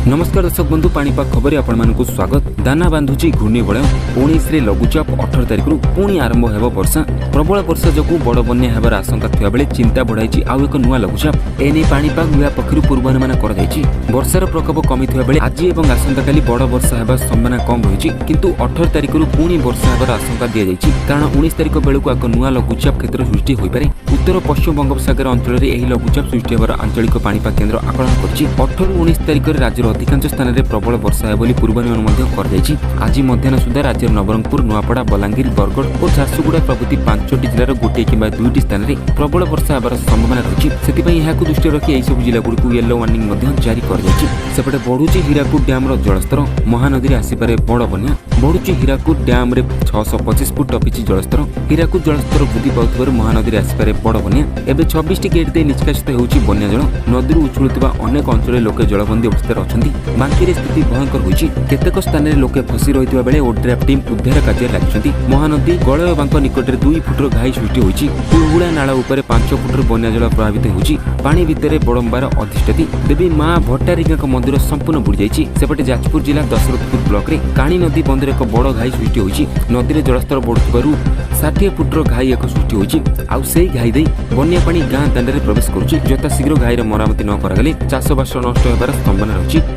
नमस्कार दर्शक बंधु पाणीपाग खबर आपण स्वागत। दाना बांधुची घूर्णिबलय 19 रे लघुचाप 18 तारिख पुणी आरंभ हेब वर्षा। प्रबल वर्षा जगू बड़ बन्या हेबार आशंका थिबा बेले चिंता बढ़ाई आउ एक नुआ लघुचाप। एने पाणीपाग विभाग पक्षरु पूर्वानुमान कराଯାଇଛି। वर्षार प्रकोप कमिथिबा बेले आज एवं आसंताकाली बड़ वर्षा हेबार संभावना कम रहिछि, किंतु 18 तारिख पुणी वर्षा हेबार आशंका दिया जाइछि, कारण 19 तारिख बेलकु एक नुआ लघुचाप क्षेत्र सृष्टि होई पारे। उत्तर पश्चिम बंगोपसागर अंचल में यह लघुचाप सृष्टि होबार आंचलिक पाणीपाग केन्द्र आकलन करछि। 18 ରୁ 19 तारिख में राज्यर अधिकांश स्थान में प्रबल वर्षा है पूर्वानुमान आज मध्याह्न सुधा राज्य नवरंगपुर, नुआपड़ा, बलांगीर, बरगढ़ और झारसुगुड़ा प्रभृति 5टी जिलार गोटे किंबा 2टी स्थान में प्रबल वर्षा होबार संभावना रही। से दृष्टि रखी यह सब जिलागुड़ येलो वार्निंग जारी करपटे बढ़ुची हीराकुद डैम जलस्तर। महानदी में आसपे बड़ बन्या बढ़ुची हीराकुद डैम 625 फुट टपिछि जलस्तर। हीराकुद जलस्तर वृद्धि पाउथिबारु महानदी में आसपे बड़ बन्या। एवं 26टी गेट दे निष्कासित होउछि बन्या जल। नदी उछुलुथिबा अनेक अंचल लोके जलबंदी अवस्था अछंती। बांकीरे स्थिति भयंकर होइछि। केतेक स्थान में लोके फसी रहिथिबा बेले ओड्राफ टीम उद्धार कार्य लागिछंती। महानदी गळय बांक निकटरे 2 फुटर घाई सृष्टि होइछि। कुहुड़ा नाला उपरे 5 फुटर बन्या जल प्रभावित होइछि। पानी भितरे बड़ंबार अधिष्ठाती देवी मां भट्टारिका मंदिर संपूर्ण बुड़ी जाइछि। सेपटे जाजपुर जिला दशरथपुर ब्लॉक रे काणी नदी बंधरे एक बड़ घाई सृष्टि होइछि। नदी रे जलस्तर बढ़ुथिबारु 60 फुटर घाई एक सृष्टि होइछि। आउ सेही घाई देई बन्या पानी गां दांडरे प्रवेश करुछि। यथा शीघ्र घाईर मरामती न करागले चाषबास नष्ट हेबार संभावना रहिछि।